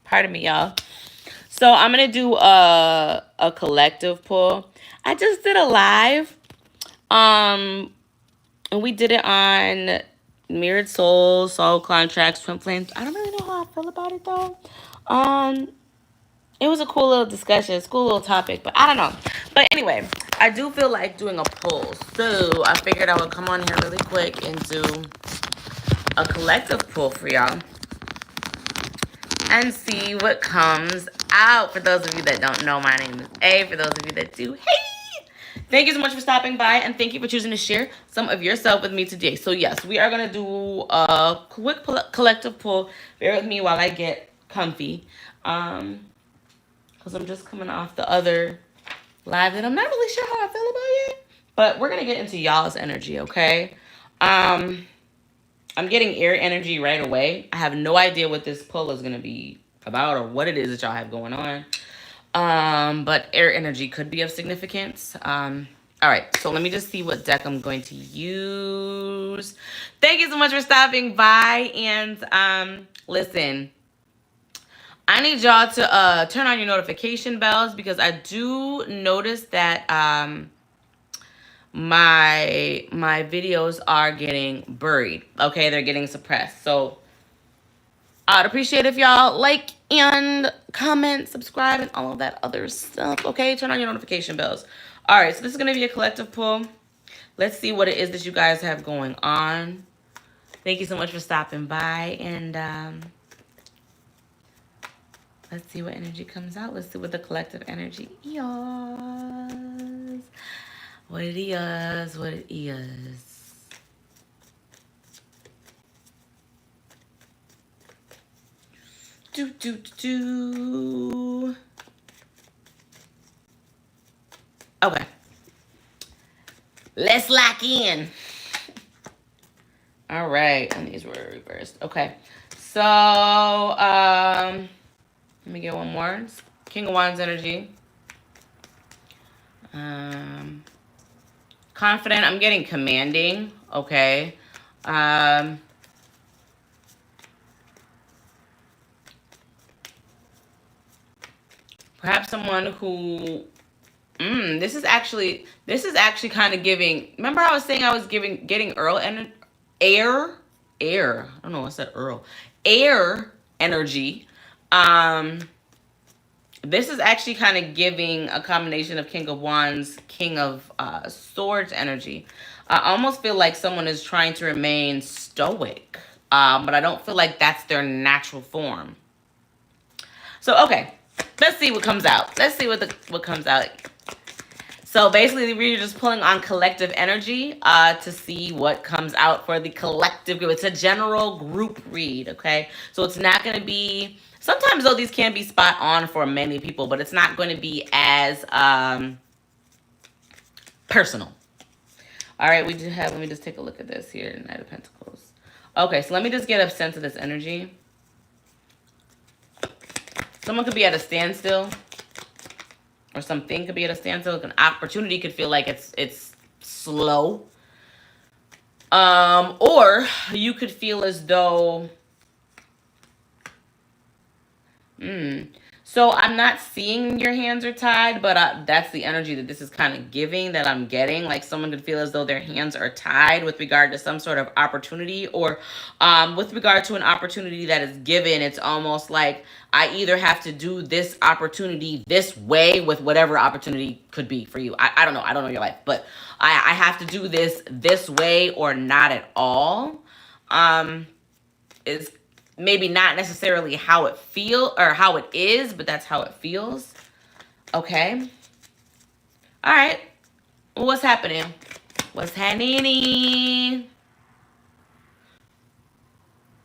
Pardon me, y'all. So I'm gonna do a collective pull. I just did a live. And we did it on Mirrored Souls, Soul Contracts, Twin Flames. I don't really know how I feel about it though. Um, it was a cool little discussion, it's a cool little topic, but I don't know. But anyway, I do feel like doing a poll. So I figured I would come on here really quick and do a collective poll for y'all and see what comes out. For those of you that don't know, my name is A. For those of you that do, hey! Thank you so much for stopping by, and thank you for choosing to share some of yourself with me today. So yes, we are going to do a quick collective pull. Bear with me while I get comfy. Because I'm just coming off the other live that I'm not really sure how I feel about yet. But we're going to get into y'all's energy, okay? I'm getting air energy right away. I have no idea what this pull is going to be about or what it is that y'all have going on. But air energy could be of significance. All right, so let me just see what deck I'm going to use. Thank you so much for stopping by. And listen, I need y'all to turn on your notification bells because I do notice that my videos are getting buried. Okay, they're getting suppressed. So I'd appreciate if y'all like and comment, subscribe, and all of that other stuff. Okay, turn on your notification bells. All right, so this is gonna be a collective pull. Let's see what it is that you guys have going on. Thank you so much for stopping by, and let's see what energy comes out. Let's see what the collective energy is. What it is, what it is. Do. Okay. Let's lock in. All right. And these were reversed. Okay. So, let me get one more. King of Wands energy. Confident. I'm getting commanding. Okay. Perhaps someone who this is actually kind of giving. Remember I was saying I was getting air. I don't know what's that Earl. Air energy. This is actually kind of giving a combination of King of Wands, King of Swords energy. I almost feel like someone is trying to remain stoic, but I don't feel like that's their natural form. So, okay, let's see what comes out. Let's see what comes out. So basically, we're just pulling on collective energy to see what comes out for the collective group. It's a general group read, okay? So it's not going to be... Sometimes, though, these can be spot on for many people, but it's not going to be as personal. All right, we do have... Let me just take a look at this here. Knight of Pentacles. Okay, so let me just get a sense of this energy. Someone could be at a standstill. Or something could be at a standstill. An opportunity could feel like it's slow. Or you could feel as though... So I'm not seeing your hands are tied, but that's the energy that this is kind of giving, that I'm getting. Like someone could feel as though their hands are tied with regard to some sort of opportunity, or with regard to an opportunity that is given. It's almost like I either have to do this opportunity this way with whatever opportunity could be for you. I don't know. I don't know your life, but I have to do this way or not at all. It's maybe not necessarily how it feel or how it is, but that's how it feels. Okay. All right. What's happening? What's happening?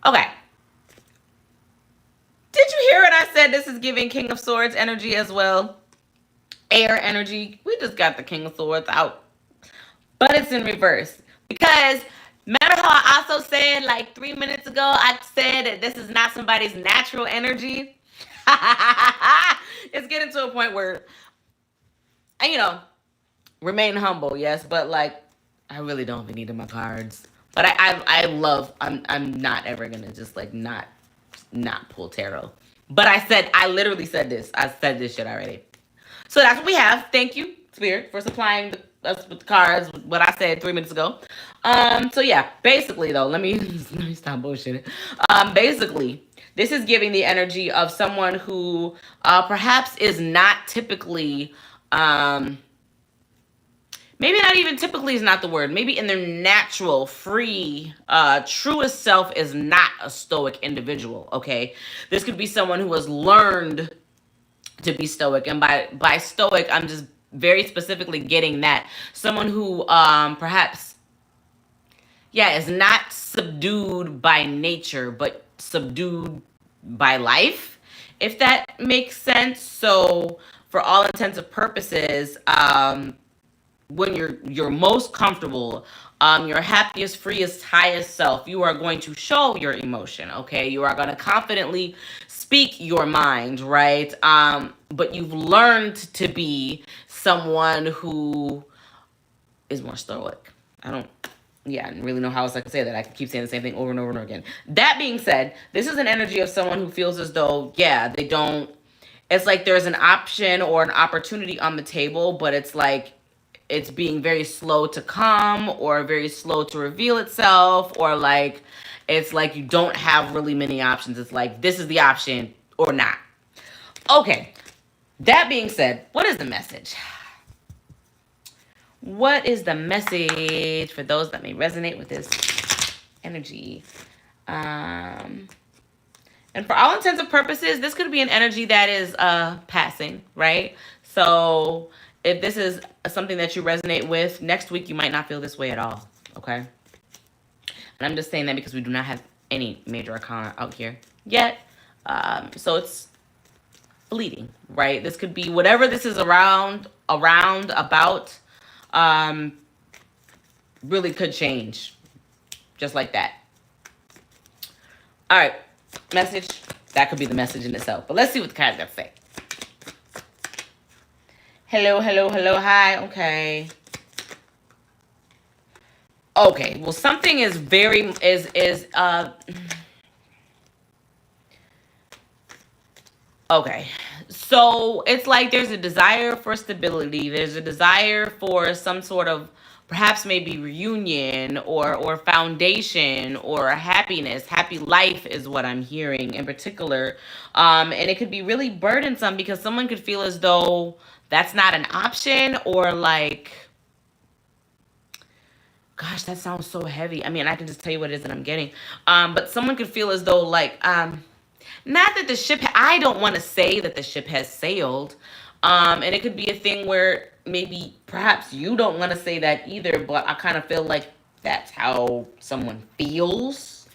Okay. Did you hear what I said? This is giving King of Swords energy as well. Air energy. We just got the King of Swords out. But it's in reverse. Because... Remember how I also said like 3 minutes ago, I said that this is not somebody's natural energy? It's getting to a point where, remain humble, yes, but like, I really don't even need my cards. But I love, I'm not ever going to just like not pull tarot. But I literally said this. I said this shit already. So that's what we have. Thank you, Spirit, for supplying us with the cards, what I said 3 minutes ago. So yeah, basically though, let me let me stop bullshitting. Basically, this is giving the energy of someone who perhaps is not typically maybe not even typically is not the word. Maybe in their natural, free, truest self is not a stoic individual, okay? This could be someone who has learned to be stoic. And by stoic, I'm just very specifically getting that. Someone who perhaps, yeah, is not subdued by nature, but subdued by life, if that makes sense. So for all intents and purposes, when you're most comfortable, your happiest, freest, highest self, you are going to show your emotion, okay? You are going to confidently speak your mind, right? But you've learned to be someone who is more stoic. I don't really know how else I can say that. I can keep saying the same thing over and over and over again. That being said, this is an energy of someone who feels as though, yeah, they don't, it's like there's an option or an opportunity on the table, but it's like it's being very slow to come or very slow to reveal itself, or like it's like you don't have really many options. It's like this is the option or not. Okay, that being said, what is the message? What is the message for those that may resonate with this energy? And for all intents and purposes, this could be an energy that is passing, right? So if this is something that you resonate with, next week you might not feel this way at all, okay? And I'm just saying that because we do not have any major arcana out here yet. So it's fleeting, right? This could be whatever this is around, about, really could change just like that. All right, message. That could be the message in itself. But let's see what the cards got to say. Hello, hello, hello, hi. Okay. Okay, well, something is okay. So it's like there's a desire for stability. There's a desire for some sort of perhaps maybe reunion or foundation or happiness. Happy life is what I'm hearing in particular. And it could be really burdensome because someone could feel as though that's not an option, or like, gosh, that sounds so heavy. I mean, I can just tell you what it is that I'm getting. But someone could feel as though like, not that the ship, I don't want to say that the ship has sailed. And it could be a thing where maybe perhaps you don't want to say that either, but I kind of feel like that's how someone feels.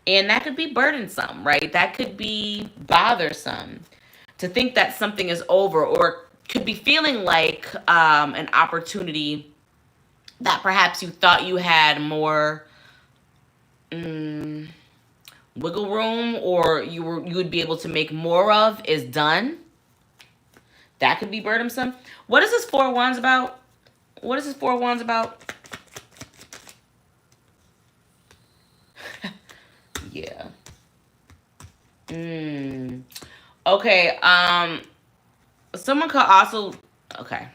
And that could be burdensome, right? That could be bothersome to think that something is over, or could be feeling like an opportunity that perhaps you thought you had more wiggle room, or you would be able to make more of, is done. That could be burdensome. What is this Four of Wands about? What is this Four of Wands about? Yeah. Okay. Someone could also. Okay.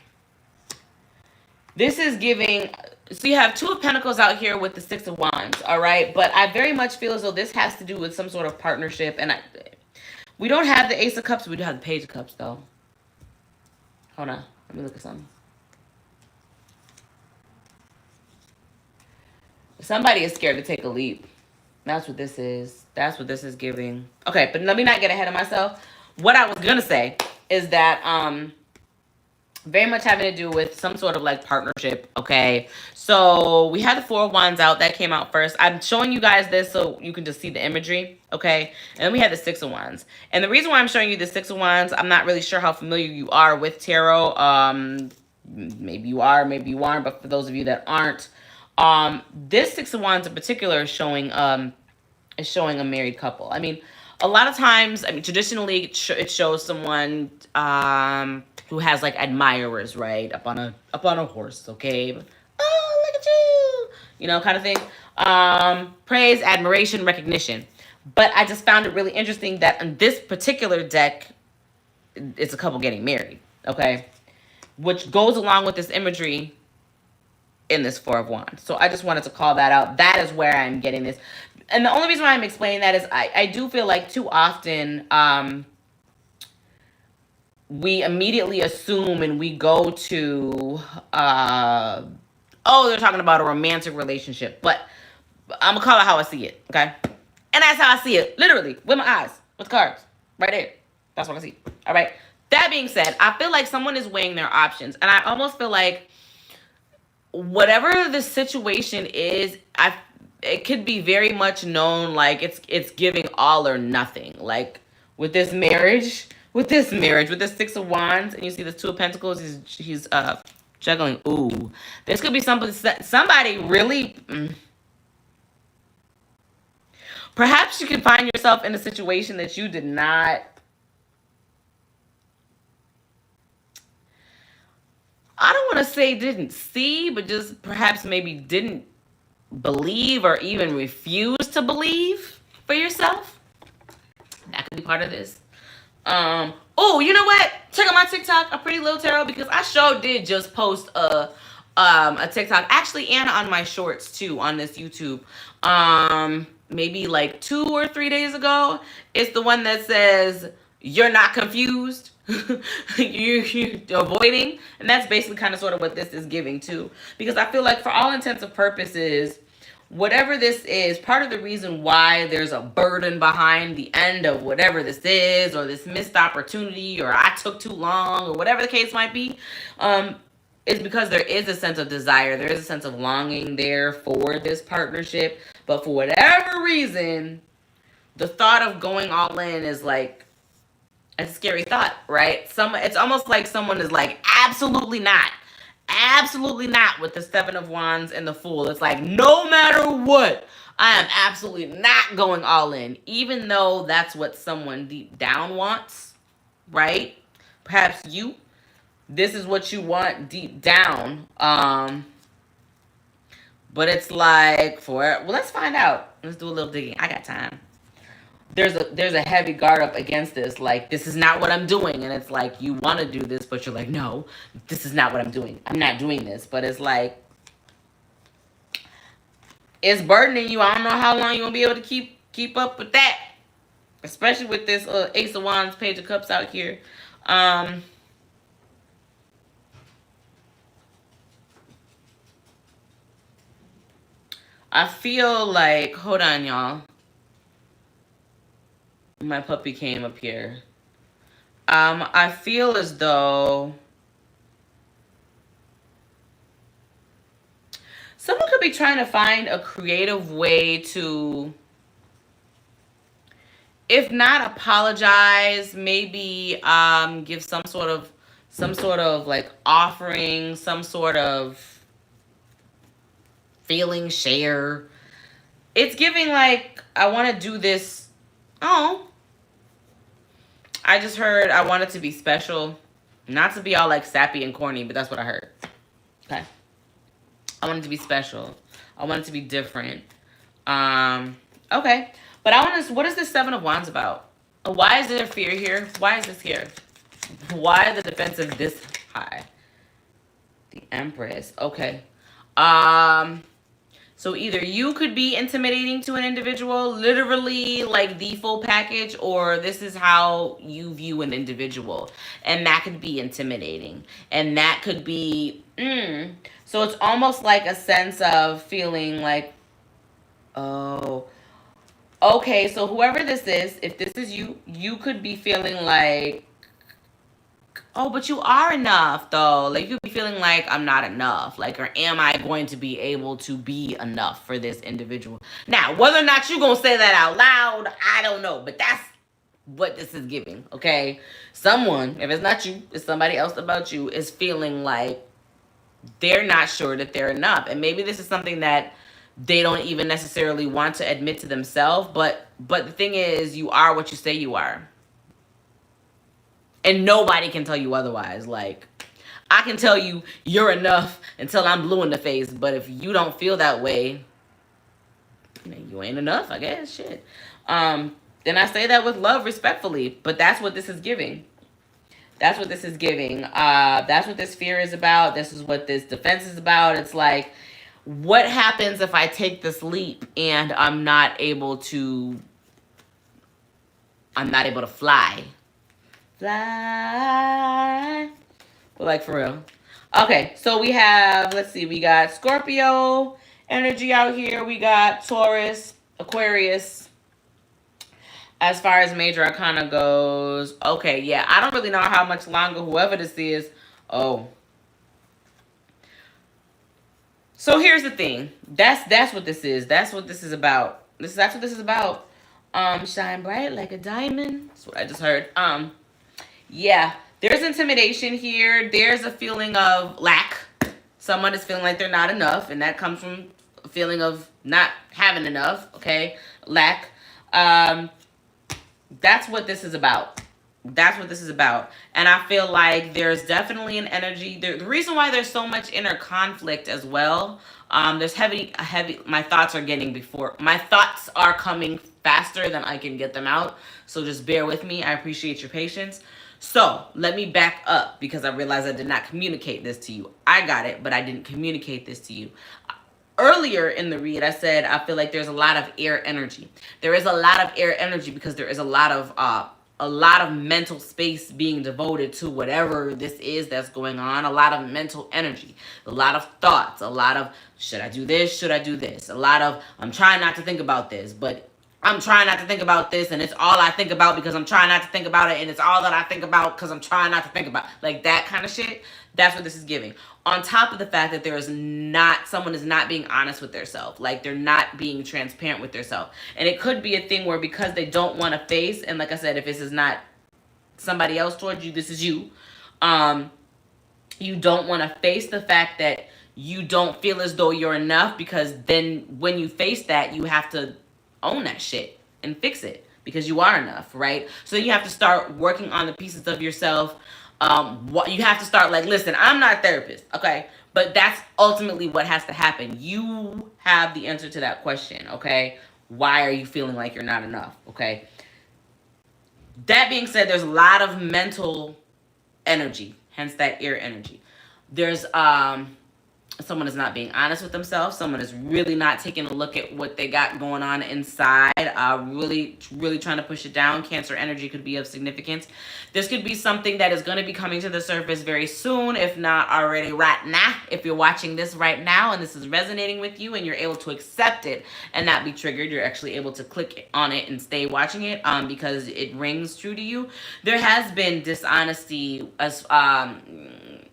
This is giving. So you have Two of Pentacles out here with the Six of Wands. All right, but I very much feel as though this has to do with some sort of partnership, and we don't have the Ace of Cups. We do have the Page of Cups, though. Hold on. Let me look at something. Somebody is scared to take a leap. That's what this is. That's what this is giving. Okay, but let me not get ahead of myself. What I was going to say is that very much having to do with some sort of like partnership, okay? So we had the Four of Wands out. That came out first. I'm showing you guys this so you can just see the imagery, okay? And then we had the Six of Wands. And the reason why I'm showing you the Six of Wands, I'm not really sure how familiar you are with tarot. Maybe you are, maybe you aren't, but for those of you that aren't, this Six of Wands in particular is showing a married couple. I mean, a lot of times, I mean, traditionally it shows someone who has like admirers, right, up on a horse, okay? Oh, look at you, you know, kind of thing. Praise, admiration, recognition. But I just found it really interesting that in this particular deck, it's a couple getting married, okay? Which goes along with this imagery in this Four of Wands. So I just wanted to call that out. That is where I'm getting this. And the only reason why I'm explaining that is I do feel like too often we immediately assume and we go to, oh, they're talking about a romantic relationship. But I'm going to call it how I see it, okay? And that's how I see it, literally, with my eyes, with cards, right there. That's what I see, all right? That being said, I feel like someone is weighing their options. And I almost feel like whatever the situation is, it could be very much known like it's giving all or nothing. Like with this marriage, with this Six of Wands, and you see the Two of Pentacles, he's juggling. Ooh, this could be somebody really. Perhaps you can find yourself in a situation that you did not. I don't want to say didn't see, but just perhaps maybe didn't believe or even refuse to believe for yourself. That could be part of this. Oh, you know what? Check out my TikTok, A Pretty Lil Tarot, because I sure did just post a TikTok, actually, and on my shorts too on this YouTube. Maybe like 2 or 3 days ago. It's the one that says you're not confused. you're avoiding, and that's basically kind of sort of what this is giving too, because I feel like for all intents and purposes, whatever this is, part of the reason why there's a burden behind the end of whatever this is, or this missed opportunity, or I took too long, or whatever the case might be, is because there is a sense of desire, there is a sense of longing there for this partnership, but for whatever reason, the thought of going all in is like, it's a scary thought, right? It's almost like someone is like, absolutely not with the Seven of Wands and the Fool. It's like, no matter what, I am absolutely not going all in, even though that's what someone deep down wants, right? Perhaps this is what you want deep down. But it's like, well, let's find out. Let's do a little digging. I got time. There's a heavy guard up against this, like, this is not what I'm doing, and it's like, you want to do this, but you're like, no, this is not what I'm doing. I'm not doing this, but it's like, it's burdening you. I don't know how long you're gonna be able to keep up with that, especially with this Ace of Wands, Page of Cups out here. I feel like, hold on, y'all. My puppy came up here. I feel as though someone could be trying to find a creative way to, if not apologize, maybe give some sort of like offering, some sort of feeling share. It's giving like, I want to do this. Oh, I just heard I want it to be special. Not to be all like sappy and corny, but that's what I heard. Okay. I want it to be special. I want it to be different. Okay. But I want to, what is this Seven of Wands about? Why is there fear here? Why is this here? Why is the defensive this high? The Empress. Okay. So either you could be intimidating to an individual, literally like the full package, or this is how you view an individual. And that could be intimidating. And that could be, So it's almost like a sense of feeling like, oh, okay, so whoever this is, if this is you, you could be feeling like, oh, but you are enough, though. Like, you could be feeling like, I'm not enough. Like, or am I going to be able to be enough for this individual? Now, whether or not you're going to say that out loud, I don't know. But that's what this is giving, okay? Someone, if it's not you, it's somebody else about you, is feeling like they're not sure that they're enough. And maybe this is something that they don't even necessarily want to admit to themselves. But the thing is, you are what you say you are. And nobody can tell you otherwise. Like, I can tell you you're enough until I'm blue in the face. But if you don't feel that way, you ain't enough, I guess. Shit. And I say that with love, respectfully, but that's what this is giving. That's what this is giving. That's what this fear is about. This is what this defense is about. It's like, what happens if I take this leap and I'm not able to fly? Fly. But like, for real. Okay, so we have, let's see, we got Scorpio energy out here. We got Taurus, Aquarius. As far as major arcana goes, okay, yeah, I don't really know how much longer whoever this is. Oh. So here's the thing. That's what this is. That's what this is about. That's what this is about. Shine bright like a diamond. That's what I just heard. Yeah, there's intimidation here. There's a feeling of lack. Someone is feeling like they're not enough, and that comes from a feeling of not having enough, okay? Lack. That's what this is about. That's what this is about. And I feel like there's definitely an energy. The reason why there's so much inner conflict as well, there's my thoughts are coming faster than I can get them out. So just bear with me. I appreciate your patience. So let me back up because I realized I did not communicate this to you. I got it, but I didn't communicate this to you. Earlier in the read, I said I feel like there's a lot of air energy. There is a lot of air energy because there is a lot of mental space being devoted to whatever this is that's going on. A lot of mental energy, a lot of thoughts, a lot of should I do this? Should I do this? A lot of I'm trying not to think about this, but I'm trying not to think about this, and it's all I think about because I'm trying not to think about it, and it's all that I think about because I'm trying not to think about, like that kind of shit. That's what this is giving. On top of the fact that someone is not being honest with themselves, like they're not being transparent with themselves. And it could be a thing where because they don't want to face, and like I said, if this is not somebody else towards you, this is you. You don't want to face the fact that you don't feel as though you're enough, because then when you face that, you have to own that shit and fix it because you are enough, right? So you have to start working on the pieces of yourself. You have to start like, listen, I'm not a therapist, okay? But that's ultimately what has to happen. You have the answer to that question, okay? Why are you feeling like you're not enough, okay? That being said, there's a lot of mental energy, hence that air energy. There's someone is not being honest with themselves. Someone is really not taking a look at what they got going on inside. Really trying to push it down. Cancer energy could be of significance. This could be something that is going to be coming to the surface very soon, if not already right now. If you're watching this right now and this is resonating with you and you're able to accept it and not be triggered, you're actually able to click on it and stay watching it because it rings true to you. There has been dishonesty as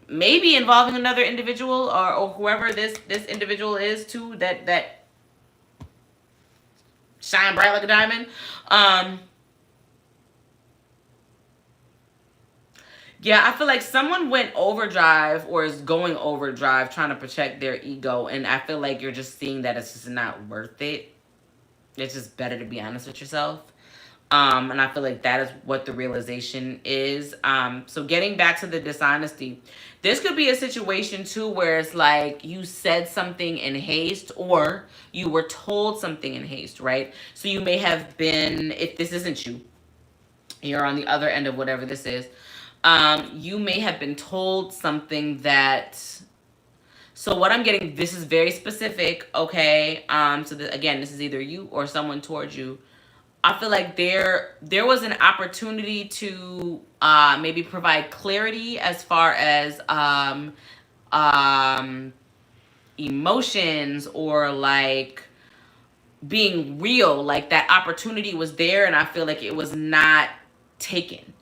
maybe involving another individual or whoever this individual is too, that shine bright like a diamond. Yeah, I feel like someone went overdrive or is going overdrive trying to protect their ego, and I feel like you're just seeing that it's just not worth it. It's just better to be honest with yourself. And I feel like that is what the realization is. So getting back to the dishonesty, this could be a situation too where it's like you said something in haste or you were told something in haste, right? So you may have been, if this isn't you, you're on the other end of whatever this is, you may have been told something that... So what I'm getting, this is very specific, okay? Again, this is either you or someone towards you. I feel like there was an opportunity to maybe provide clarity as far as emotions or like being real. Like that opportunity was there and I feel like it was not taken.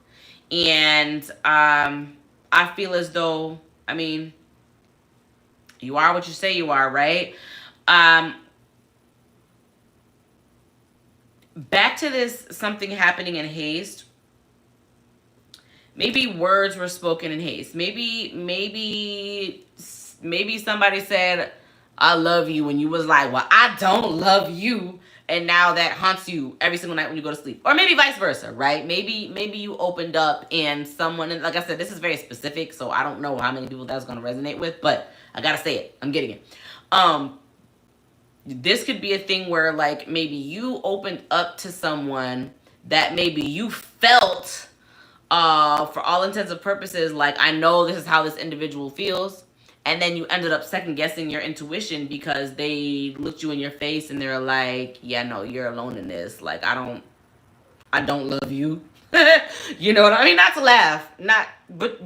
And I feel as though, I mean, you are what you say you are, right? Back to this something happening in haste. Maybe words were spoken in haste. Maybe somebody said, I love you, and you was like, well, I don't love you. And now that haunts you every single night when you go to sleep. Or maybe vice versa, right? Maybe you opened up and someone, and like I said, this is very specific, so I don't know how many people that's going to resonate with, but I got to say it. I'm getting it. This could be a thing where like maybe you opened up to someone that maybe you felt for all intents and purposes, like, I know this is how this individual feels. And then you ended up second guessing your intuition because they looked you in your face and they're like, yeah, no, you're alone in this. Like, I don't love you. You know what I mean? Not to laugh. But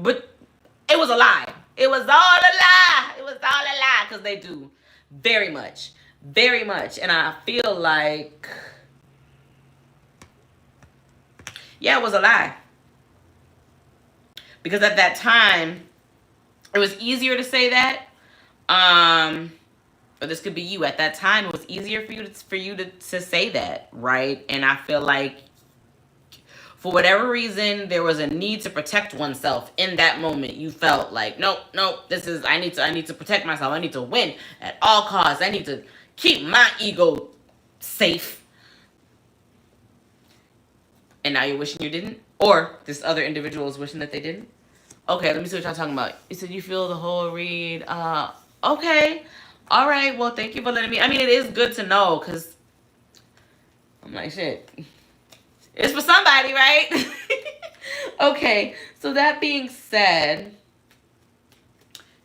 it was a lie. It was all a lie. It was all a lie because they do. Very much. Very much. And I feel like, yeah, it was a lie. Because at that time, it was easier to say that. Or this could be you. At that time, it was easier for you to say that, right? And I feel like for whatever reason, there was a need to protect oneself in that moment. You felt like, nope, I need to protect myself. I need to win at all costs. I need to keep my ego safe. And now you're wishing you didn't? Or this other individual is wishing that they didn't? Okay, let me see what y'all talking about. You said you feel the whole read. Okay. All right. Well, thank you for letting me. I mean, it is good to know because I'm like, shit. It's for somebody, right? Okay. So that being said,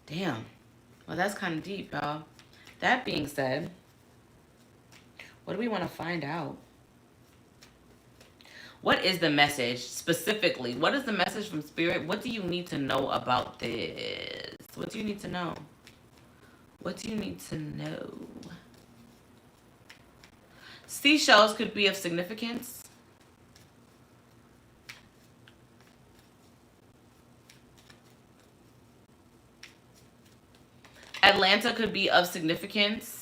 damn. Well, that's kind of deep, y'all. That being said, what do we want to find out? What is the message specifically? What is the message from Spirit? What do you need to know about this? What do you need to know? What do you need to know? Seashells could be of significance. Atlanta could be of significance.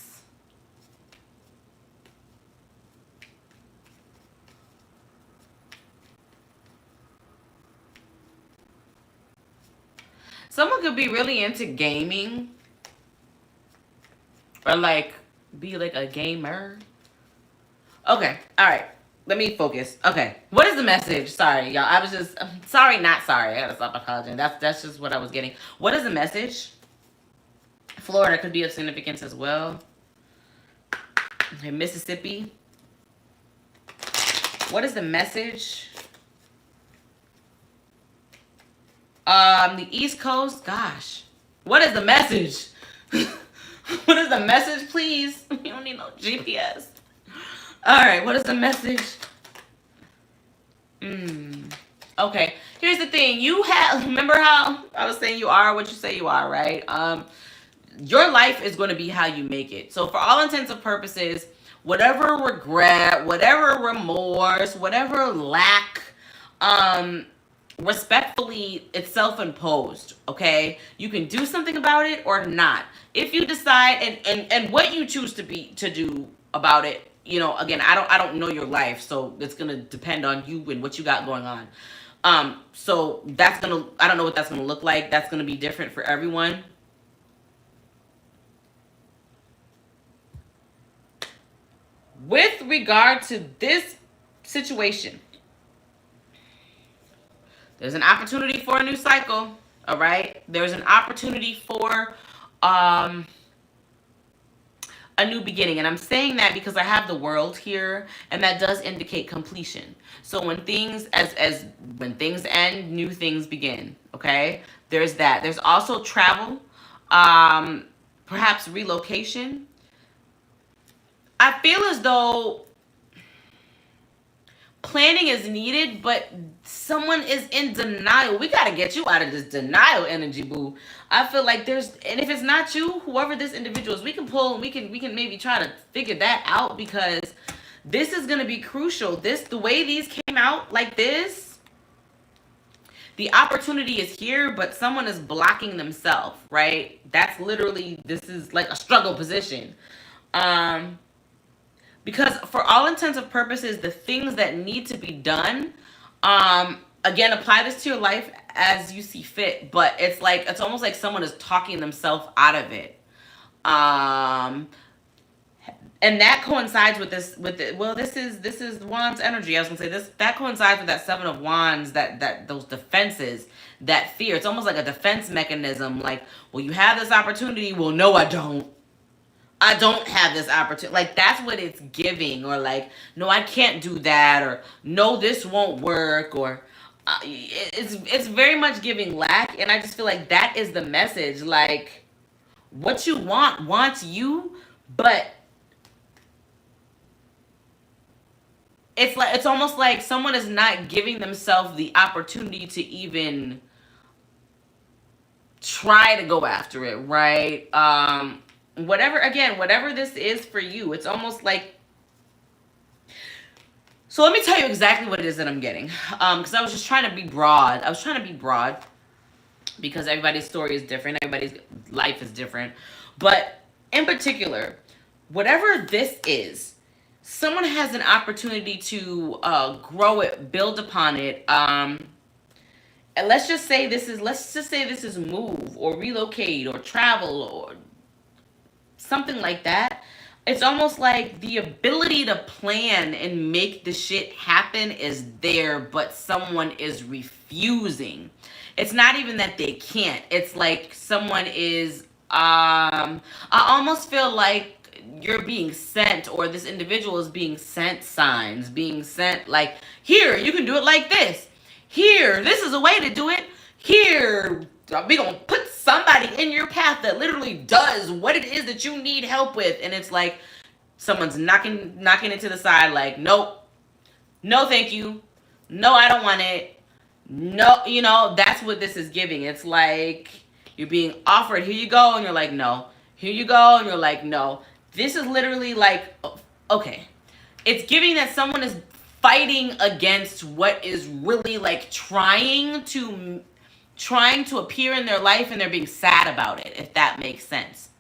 Someone could be really into gaming. Or like, be like a gamer. Okay, alright. Let me focus. Okay, what is the message? Sorry, y'all. I was just, sorry, not sorry. I gotta stop apologizing. That's just what I was getting. What is the message? Florida could be of significance as well. Okay, Mississippi. What is the message? The East Coast. Gosh, what is the message? What is the message, please? You don't need no GPS. All right, what is the message? Okay, here's the thing. You have, remember how I was saying you are what you say you are, right? Your life is going to be how you make it. So for all intents and purposes, whatever regret, whatever remorse, whatever lack, respectfully, it's self-imposed. Okay, you can do something about it or not. If you decide, and what you choose to do about it, you know, again, I don't know your life, so it's gonna depend on you and what you got going on. So that's gonna, I don't know what that's gonna look like. That's gonna be different for everyone. With regard to this situation, there's an opportunity for a new cycle, all right? There's an opportunity for a new beginning. And I'm saying that because I have the world here, and that does indicate completion. So when things, when things end, new things begin, okay? There's that. There's also travel, perhaps relocation. I feel as though planning is needed, but someone is in denial. We got to get you out of this denial energy, boo. I feel like there's, and if it's not you, whoever this individual is, we can pull and we can maybe try to figure that out, because this is going to be crucial. The way these came out like this, the opportunity is here, but someone is blocking themselves, right? That's literally, this is like a struggle position. Because for all intents and purposes, the things that need to be done, again, apply this to your life as you see fit, but it's like, it's almost like someone is talking themselves out of it. And that coincides with this, well, this is Wands energy. I was gonna say this, that coincides with that Seven of Wands, that those defenses, that fear. It's almost like a defense mechanism. Like, well, you have this opportunity. Well, no, I don't. I don't have this opportunity. Like, that's what it's giving. Or like, no, I can't do that. Or no, this won't work. Or it's very much giving lack. And I just feel like that is the message. Like, what you want wants you, but it's like, it's almost like someone is not giving themselves the opportunity to even try to go after it, right? Whatever, again, whatever this is for you, it's almost like, so let me tell you exactly what it is that I'm getting. Because I was just trying to be broad. I was trying to be broad because everybody's story is different. Everybody's life is different. But in particular, whatever this is, someone has an opportunity to grow it, build upon it. And let's just say this is move or relocate or travel or something like that. It's almost like the ability to plan and make the shit happen is there, but someone is refusing. It's not even that they can't. It's like someone is I almost feel like you're being sent, or this individual is being sent signs, being sent like, here, you can do it like this. Here, this is a way to do it. Here, we gonna put somebody in your path that literally does what it is that you need help with. And it's like someone's knocking it to the side, like, nope, no thank you, no, I don't want it, no. That's what this is giving. It's like you're being offered, here you go, and you're like, no. Here you go, and you're like, no. This is literally like, okay, it's giving that someone is fighting against what is really like trying to appear in their life, and they're being sad about it, if that makes sense.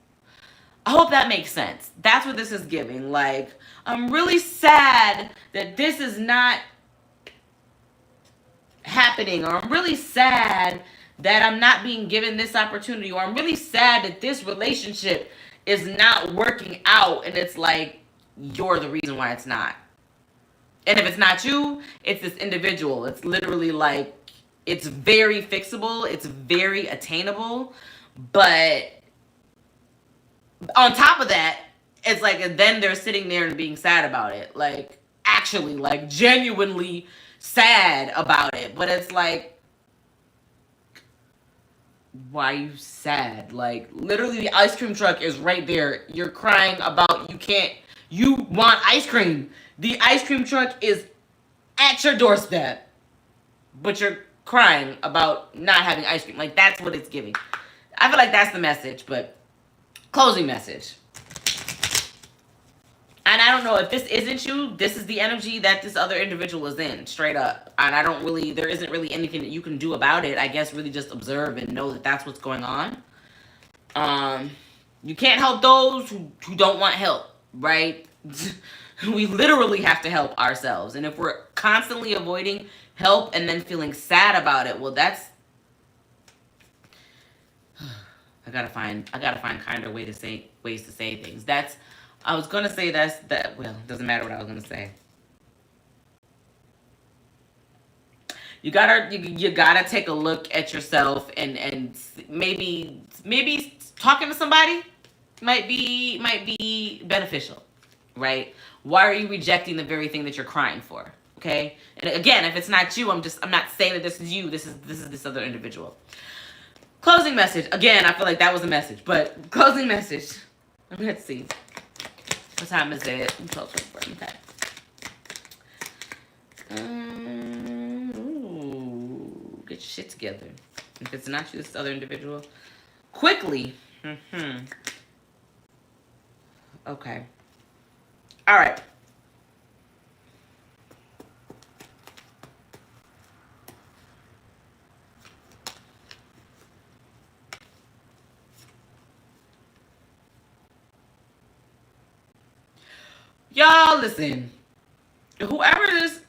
I hope that makes sense. That's what this is giving. Like, I'm really sad that this is not happening, or I'm really sad that I'm not being given this opportunity, or I'm really sad that this relationship is not working out. And it's like, you're the reason why it's not. And if it's not you, it's this individual. It's literally like, it's very fixable. It's very attainable. But on top of that, it's like, then they're sitting there and being sad about it. Like, actually, like, genuinely sad about it. But it's like, why are you sad? Like, literally, the ice cream truck is right there. You're crying about you want ice cream. The ice cream truck is at your doorstep, but you're crying about not having ice cream. Like, that's what it's giving. I feel like that's the message, but closing message. And I don't know, if this isn't you, this is the energy that this other individual is in, straight up. And there isn't really anything that you can do about it. I guess really just observe and know that that's what's going on. You can't help those who don't want help, right? We literally have to help ourselves. And if we're constantly avoiding help and then feeling sad about it, well, that's, I gotta find kinder ways to say things. I was gonna say well, it doesn't matter what I was gonna say. You gotta take a look at yourself, and maybe talking to somebody might be beneficial, right? Why are you rejecting the very thing that you're crying for? Okay, and again, if it's not you, I'm not saying that this is you. This is this other individual. Closing message. Again, I feel like that was a message, but closing message. Let's see. What time is it? I'm 12:24. Okay. Ooh, get your shit together. If it's not you, this other individual. Quickly. Okay. All right. Y'all, listen. Whoever this,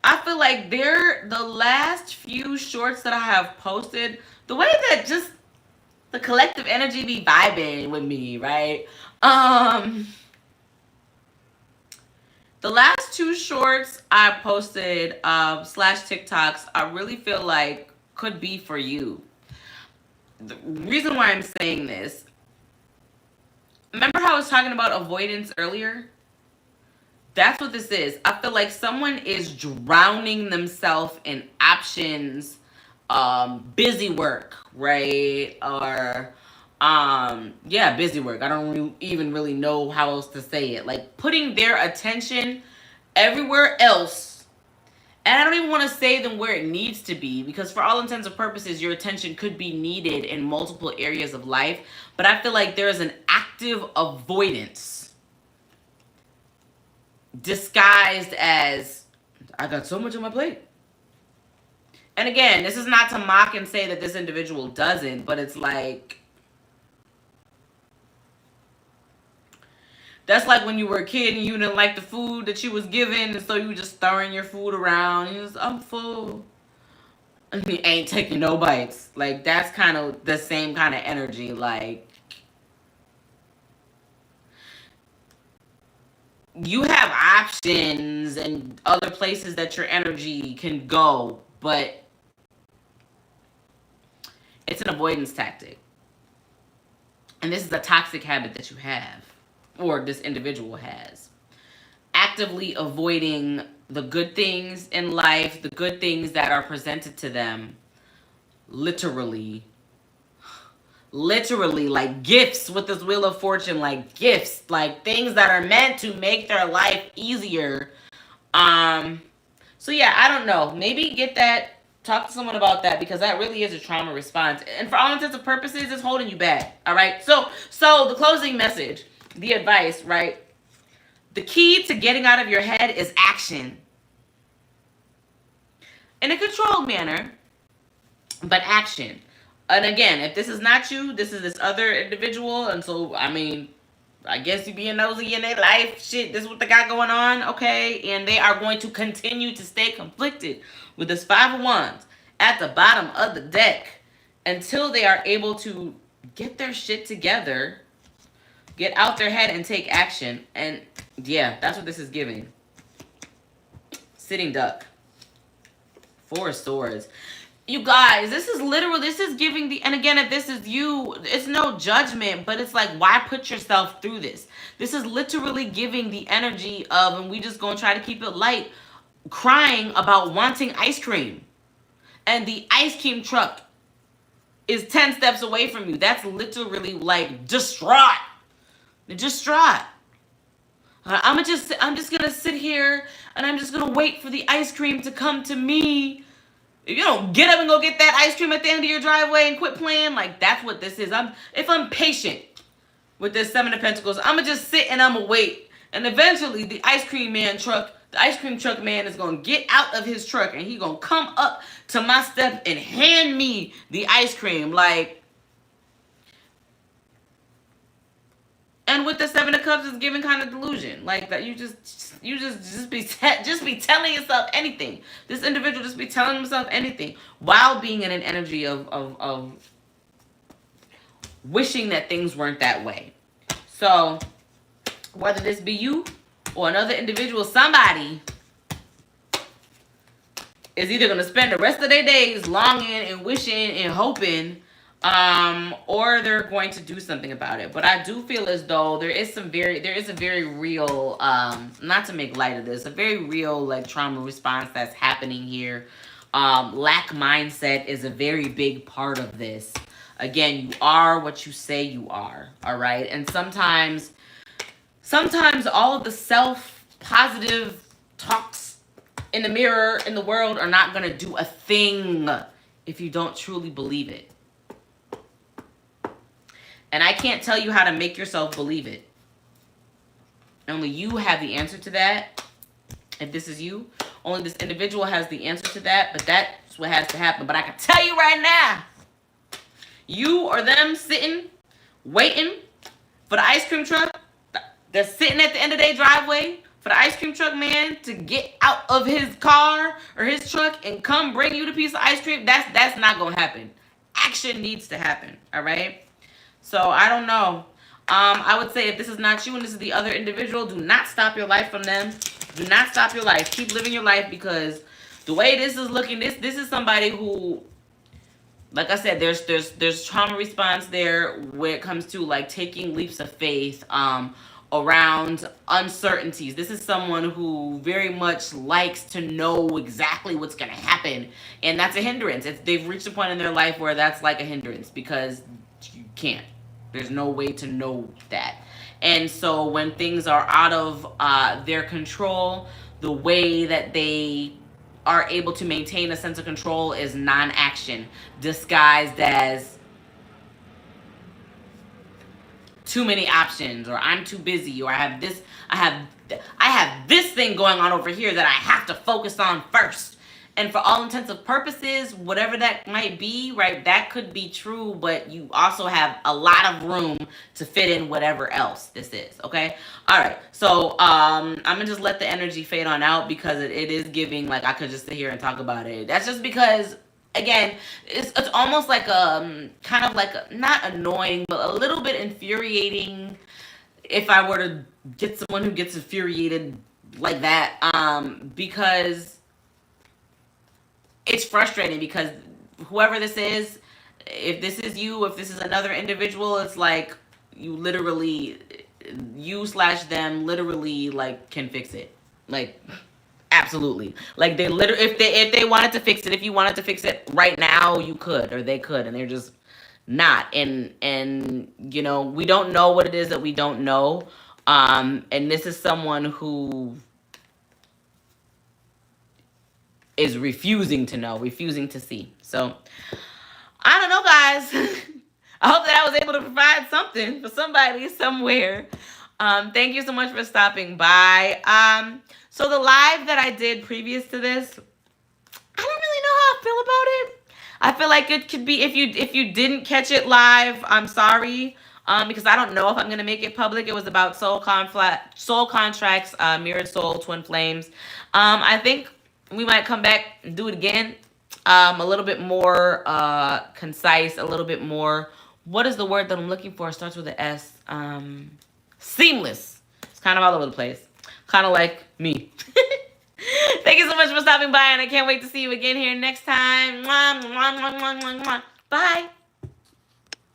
I feel like the last few shorts that I have posted, the way that just the collective energy be vibing with me, right? The last two shorts I posted / TikToks, I really feel like could be for you. The reason why I'm saying this, Remember how I was talking about avoidance earlier? That's what this is. I feel like someone is drowning themselves in options, busy work, right? Or yeah, busy work. I don't even really know how else to say it. Like putting their attention everywhere else. And I don't even want to say them where it needs to be, because for all intents and purposes, your attention could be needed in multiple areas of life. But I feel like there is an active avoidance disguised as, I got so much on my plate. And again, this is not to mock and say that this individual doesn't, but it's like, that's like when you were a kid and you didn't like the food that you was given, and so you were just throwing your food around. And you was, I'm full. And you ain't taking no bites. Like, that's kind of the same kind of energy. Like, you have options and other places that your energy can go, but it's an avoidance tactic. And this is a toxic habit that you have, or this individual has. Actively avoiding the good things in life, the good things that are presented to them, literally like gifts with this Wheel of Fortune, like gifts, like things that are meant to make their life easier. So yeah, I don't know. Maybe talk to someone about that, because that really is a trauma response. And for all intents and purposes, it's holding you back. All right. So the closing message, the advice, right? The key to getting out of your head is action. In a controlled manner, but action. And again, if this is not you, this is this other individual. And so, I mean, I guess you being nosy in their life. Shit, this is what they got going on, okay? And they are going to continue to stay conflicted with this Five of Wands at the bottom of the deck until they are able to get their shit together, get out their head and take action. And yeah, that's what this is giving. Sitting duck. Four of Swords. You guys, this is giving the, and again, if this is you, it's no judgment, but it's like, why put yourself through this? This is literally giving the energy of, and we just gonna try to keep it light, crying about wanting ice cream. And the ice cream truck is 10 steps away from you. That's literally like distraught. Distraught. I'm just gonna sit here and I'm just gonna wait for the ice cream to come to me. If you don't get up and go get that ice cream at the end of your driveway and quit playing, like, that's what this is. If I'm patient with this Seven of Pentacles, I'm gonna just sit and I'm gonna wait. And eventually the ice cream truck man is gonna get out of his truck and he gonna come up to my step and hand me the ice cream. Like, and with the Seven of Cups, it's giving kind of delusion, like that you just be telling yourself anything. This individual just be telling himself anything while being in an energy of wishing that things weren't that way. So whether this be you or another individual, somebody is either gonna spend the rest of their days longing and wishing and hoping, or they're going to do something about it. But I do feel as though there is a very real, not to make light of this, a very real like trauma response that's happening here. Lack mindset is a very big part of this. Again, you are what you say you are, all right? And sometimes all of the self-positive talks in the mirror in the world are not going to do a thing if you don't truly believe it. And I can't tell you how to make yourself believe it. Only you have the answer to that. If this is you, only this individual has the answer to that. But that's what has to happen. But I can tell you right now, you or them sitting, waiting for the ice cream truck that's sitting at the end of their driveway, for the ice cream truck man to get out of his car or his truck and come bring you the piece of ice cream, that's not going to happen. Action needs to happen, all right? So I don't know. I would say if this is not you and this is the other individual, do not stop your life from them. Do not stop your life. Keep living your life, because the way this is looking, this is somebody who like I said, there's trauma response there when it comes to like taking leaps of faith around uncertainties. This is someone who very much likes to know exactly what's going to happen, and that's a hindrance. They've reached a point in their life where that's like a hindrance because you can't. There's no way to know that. And so when things are out of their control, the way that they are able to maintain a sense of control is non-action, disguised as too many options, or I'm too busy, or I have this thing going on over here that I have to focus on first. And for all intents and purposes, whatever that might be, right, that could be true, but you also have a lot of room to fit in whatever else this is, okay? All right, so I'm gonna just let the energy fade on out because it is giving, like, I could just sit here and talk about it. That's just because, again, it's almost like kind of like not annoying, but a little bit infuriating if I were to get someone who gets infuriated like that, because it's frustrating because whoever this is, if this is you, if this is another individual, it's like you literally, you/them literally like can fix it. Like, absolutely. Like they literally, if they wanted to fix it, if you wanted to fix it right now, you could, or they could, and they're just not. And you know, we don't know what it is that we don't know. And this is someone who is refusing to know, refusing to see. So, I don't know, guys. I hope that I was able to provide something for somebody somewhere. Thank you so much for stopping by. So the live that I did previous to this, I don't really know how I feel about it. I feel like it could be, if you didn't catch it live, I'm sorry. Because I don't know if I'm going to make it public. It was about soul contracts, mirrored soul, twin flames. I think we might come back and do it again. A little bit more concise, a little bit more, what is the word that I'm looking for? It starts with an S. Seamless. It's kind of all over the place. Kind of like me. Thank you so much for stopping by, and I can't wait to see you again here next time. Bye.